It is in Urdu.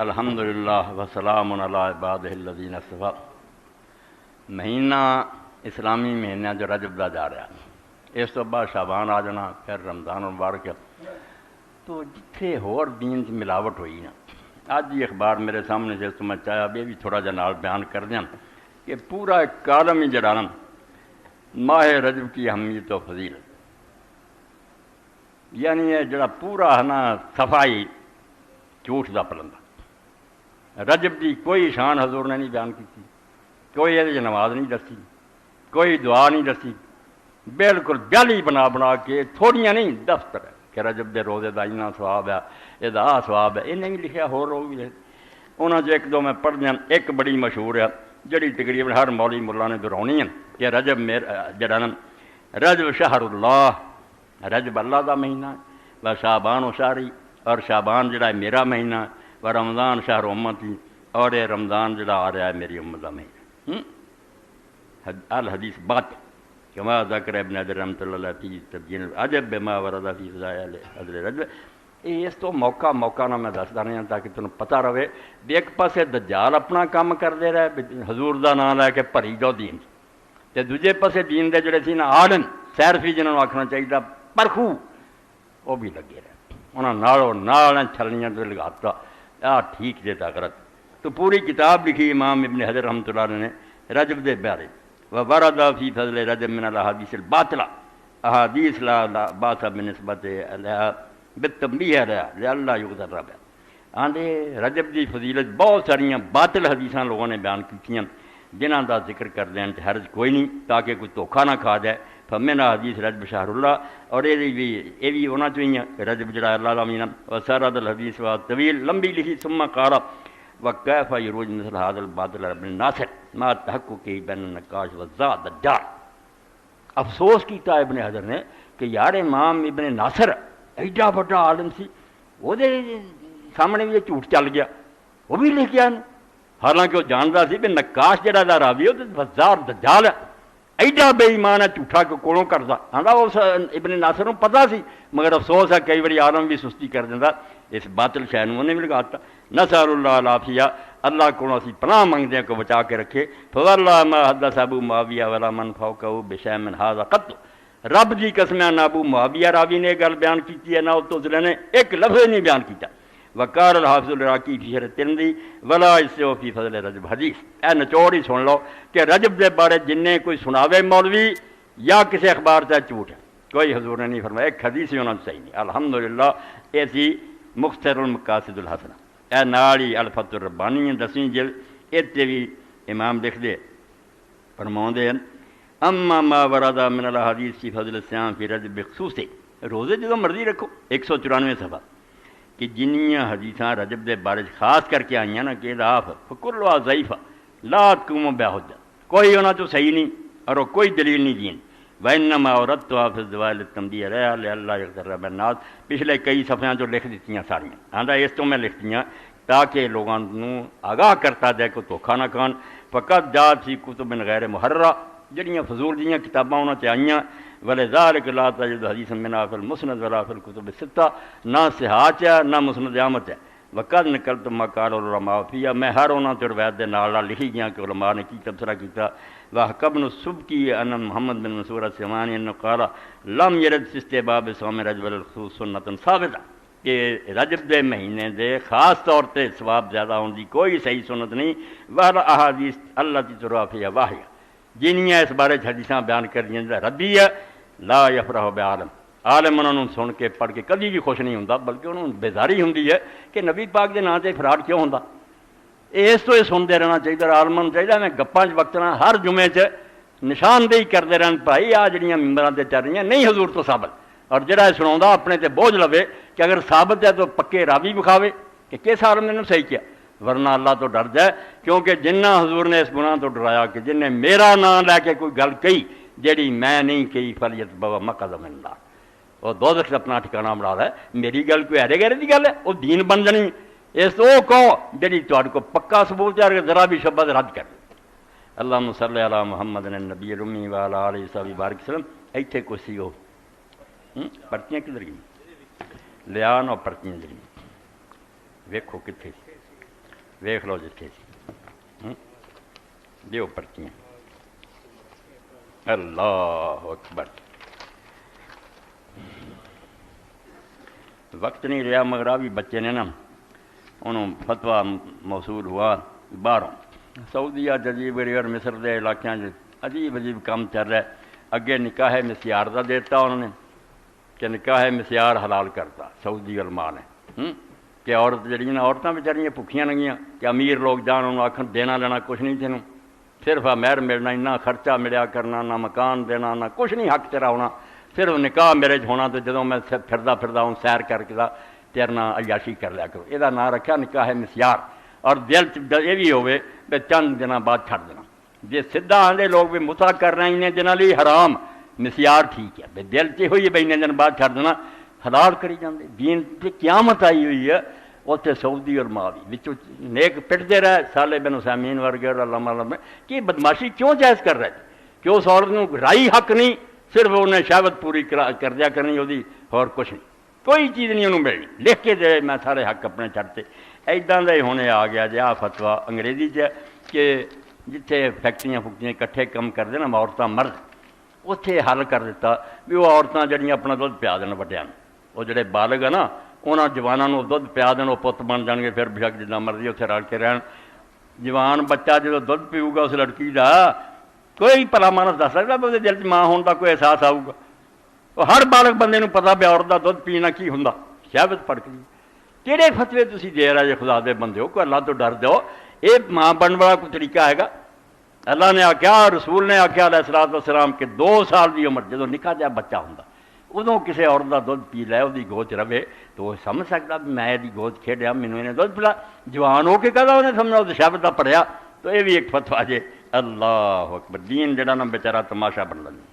الحمدللہ وسلام علی عبادہ الذین اصطفیٰ۔ مہینہ اسلامی مہینہ جو رجب دا جا رہا، اس تو بعد شعبان آ جانا، پھر رمضان المبارک۔ تو جتھے ہور دین سے ملاوٹ ہوئی نا، آج یہ اخبار میرے سامنے جس تو میں چاہیا یہ بھی تھوڑا جا نال بیان کر دیں کہ پورا ایک کالم ہی جڑا نا ماہ رجب کی اہمیت و فضیلت، یعنی یہ جڑا پورا ہے نا صفائی جھوٹ دا پلندہ۔ رجب دی کوئی شان حضور نے نہیں بیان کی تھی، کوئی یہ نماز نہیں دسی، کوئی دعا نہیں دسی، بالکل بیالی بنا بنا کے تھوڑیاں نہیں دفتر ہے کہ رجب دے روزے دا اتنا ثواب ہے، یہ دا ثواب ہے، انہیں بھی لکھا ہو لوگ بھی لکھے۔ انہوں نے ایک دو میں پڑھ دیا، ایک بڑی مشہور ہے جڑی تقریباً ہر مولوی ملا نے دہرانی ہے کہ رجب جڑا نا رجب شہر اللہ، رجب اللہ دا مہینہ ہے، و شعبان و شہری، اور شعبان جڑا ہے میرا مہینہ، و رمضان شہر امتی، اور یہ رمضان جڑا آ رہا ہے میری امت دا مہینہ۔ الحدیث بات کما ذکر ابن حجر رحمۃ اللہ علیہ فی تبیین العجب بما ورد فی فضائل حضر رجب۔ اس تو موقع نہ میں دسدا رہا تاکہ تمہیں پتہ رہے بھی ایک پاسے دجال اپنا کام کرتے رہے حضور دا نام لے کے بھری جو دین، تے دوجے پاسے دین دے جڑے سی نا عالم سیرفی جنہوں نے آکھنا چاہیے پرخو، وہ بھی لگے رہے، انہوں نالوں نال چھلنیاں تو لگاتا ٹھیک جے غلط۔ تو پوری کتاب لکھی امام ابن حجر رحمۃ اللہ علیہ نے رجب دے بارے، وورد فی فضل رجب من الاحادیث الباطلہ، احادیث لا باس بنسبت علیہ بالتنبیہ علیہ لئلا یغتر بها۔ آندے رجب دی فضیلت بہت ساریاں باطل حدیثاں لوگوں نے بیان کیتیاں جنہاں دا ذکر کر دیں حرج کوئی نہیں تاکہ کوئی دھوکھا نہ کھا جائے۔ فمن حدیث رجب شہر اللہ، اور یہ بھی ہونا چاہیے رجب جڑا اللہ دا مہینہ، وسرد الحدیث و طویل لمبی لکھی ثم قال وکیف یروج مثل هذا الباطل رب الناصر ما تحقق بین النقاش والذات الدار۔ افسوس کیتا ابن حجر نے کہ یار امام ابن ناصر ایڈا بڑا عالم سی، وہ سامنے بھی یہ جھوٹ چل گیا، وہ بھی لکھ گیا، حالانکہ وہ جانتا سی بھی نقاش جڑا دا راوی ہے وہ وزار دجال ہے، ایڈا بے ایمان ہے جھوٹا کو کولوں کردا۔ ہاں اس ابن ناصر کو پتہ سی، مگر افسوس ہے کئی باری عالم بھی سستی کر دینا، اس باطل شے نوں انہیں بھی لگاتا۔ نسأل اللہ العافیہ، اللہ کو اسی پناہ منگتے ہیں کو بچا کے رکھے۔ فواللہ ما حدث ابو معاویہ ولا من فوقہ بشیء من ھذا قط، رب دی قسم نہ ابو معاویہ راوی نے گل بیان کی ہے نہ اتنے نے ایک لفظ نہیں بیان کیتا۔ وقال الحافظ العراقی فی شرح الترمذی ولا یسع فی فضل رجب حدیث۔ اے نچوڑ ہی سن لو کہ رجب دے بارے جنہیں کوئی سناوے مولوی یا کسی اخبار سے جھوٹ ہے، کوئی حضور نے نہیں فرمایا، ایک حدیث ہی ہونا صحیح نہیں۔ الحمدللہ ایسی مختصر المقاصد الحسنہ، اے نالی الفتح الربانی 10ویں جلد، اتنے بھی امام لکھ دے فرماؤں دے اما ما ورد من الاحادیث فی فضل الصیام فی رجب بخصوص، روزے جدو مرضی رکھو 194 صفحہ، کہ جنیاں حدیثاں رجب دے بارے خاص کر کے آئیاں نا کہ ضعف فکلھا ضعیفہ لا تقوم بحجہ، کوئی ہونا تو صحیح نہیں اور وہ کوئی دلیل نہیں دین۔ وانما اوردتھا فی الدوائل التنبیہ علیہ لئلا یغتر بالناس، پچھلے کئی صفحیاں جو لکھ دیتیاں ساریاں، آندا اس تو میں لکھ دیاں تاکہ لوگوں کو آگاہ کرتا جائے کو دھوکھا نہ کھان۔ فقط جات فی کتب غیر محررہ، جڑیاں فضول دیاں کتاباں انہاں تے آئیاں، ولذالک لا تجد حدیث منها فی المسند ولا فی الکتب الستہ، نہ صحاح ہے نہ مسند احمد ہے۔ وقد نقلت ما قال العلماء فیہا، میں ہر انہاں تے روایت دے نال لکھی گیا کہ علماء نے کی تبصرہ کیتا۔ وحكى ابن السبكي ان محمد بن منصور السمعاني انه قال لم يرد في استحباب صوم رجب الخصوص سنة ثابتہ، کہ رجب دے مہینے دے خاص طور تے ثواب زیادہ ہونے دی کوئی صحیح سنت نہیں۔ ولا احادیث التي تروى فيها واہیہ، جنیاں اس بارے حدیثاں بیان کر دیا ردی ہے۔ لا یفرح بعالم، عالم انہوں نے سن کے پڑھ کے کبھی بھی خوش نہیں ہوندا، بلکہ انہوں نے بیزاری ہوندی ہے کہ نبی پاک دے نام تے فراڈ کیوں ہوندا۔ اس تو یہ سنتے رہنا چاہیے، عالماں نوں چاہیے میں گپاں چ وقتنا ہر جمعے چ نشاندہی کرتے رہن بھائی آ جڑیاں ممبراں تے چل رہی نہیں حضور تو ثابت، اور جڑا سناوندا اپنے تے بوجھ لوے کہ اگر ثابت ہے تو پکے راوی بکھاوے کہ کس عالم نے صحیح کیا، ورنہ اللہ تو ڈر جائے، کیونکہ جنہ حضور نے اس گناہ تو ڈرایا کہ جن نے میرا نام لے کے کوئی گل کہی جیڑی میں نہیں کہی فلیتبوأ مقعدہ من النار، وہ دوزخ سے اپنا ٹھکانہ بنا رہا ہے۔ میری گل کوئی ہرے گہرے دی گل ہے، وہ دین بن جانی، اس تو کہو جیڑی تہاڈے کو پکا ثبوت ہے، ذرا بھی شبہ رد کر۔ اللہم صلی علی محمد النبی الامی وعلی آلہ وصحبہ بارک وسلم۔ ایتھے کوئی سی ہو پرچیاں کدھر گئی، لیا نہ پرچیاں جڑی ویکھو کتنے ویخ لو جتھے سی دیو پرچیاں اللہ اکبر وقت نہیں رہا مگر بھی بچے نے نا انہوں فتویٰ موصول ہوا باہروں سعودیہ عجیب غریب مصر دے علاقے عجیب عجیب کام چل رہا ہے اگے نکاح مسیار دا دیتا انہوں نے کہ نکاح مسیار حلال کرتا سعودی علماء نے کہ عورت جڑیاں عورتیں بیچاریاں بھکھیاں لگیاں کہ امیر لوگ جان انہوں آکھن دینا لینا کچھ نہیں تینوں صرف مہر ملنا نہ خرچہ ملیا کرنا نہ مکان دینا نہ کچھ نہیں حق تیرا ہونا صرف نکاح میرج ہونا تو جدوں میں پھردا ہوں سیر کر کے تیرے نال عیاشی کر لیا کرو یہ نام رکھا نکاح مسیار اور دل یہ بھی ہوئے بھی چند دنوں بعد چھڑ دینا جی سیدھا آدھے لوگ بھی متا کر رہے ہیں جنہوں لی حرام مسیار ٹھیک ہے بھائی دل چ ہوئی ہے بھائی دن بعد چھڑ دینا حلال کری جاندے دین پہ قیامت آئی ہوئی ہے اتنے سعودی اور ماں بھی بچوں نیک پٹتے رہے صالح بن عثیمین ورگے اور علامہ کہ بدماشی کیوں جائز کر رہے تھے کہ اس عورت کو رائی حق نہیں صرف انہیں شہوت پوری کر دیا کرنی وہی اور کچھ نہیں کوئی چیز نہیں انہوں ملنی لکھ کے دے میں سارے حق اپنے چھڑتے ایداں دا ہی ہونے آ گیا جی آ فتویٰ انگریزی چ کہ جتھے فیکٹریاں فکٹریاں کٹھے کم کرتے نا عورتیں مرد اتنے حل کر دیتا بھی وہ عورتیں جڑیاں اپنا دھد پیا دین وڈیاں وہ جڑے بالغ ہے نا انہاں جوانوں دھد پیا دین وہ پت بن جان گے پھر بشک جتنا مرضی اتنے رل کے رہن جوان بچہ جب دھد پیو گا اس لڑکی کا کوئی بھلا مانس دس سکتا بھی دل چ ماں ہونے کا کوئی احساس آؤ گا وہ ہر بالغ بندے نوں پتا بھی عورت کا دھد پینا کی ہوں شہوت پڑک گئی کہڑے فتوے تسی دے رہے جے خدا دے بندے ہو کوئی اللہ تو ڈر دو یہ ماں بننے والا کوئی طریقہ ہے گا اللہ نے آخیا رسول نے آخیا علیہ الصلوۃ والسلام کہ 2 سال کی عمر جدوں نکاح جا بچہ ہوں ادوں کسی عورت کا دھد پی لے وہ گود رہے تو وہ سمجھ سکتا بھی میں یہ گود کھیڈیا مینوں انہیں دھد پلا جوان ہو کے کہا انہیں سمجھا وہ شہوت کا پڑھیا تو یہ بھی ایک فتویٰ جے اللہ اکبر دین جڑا نا بیچارہ تماشا بن لگا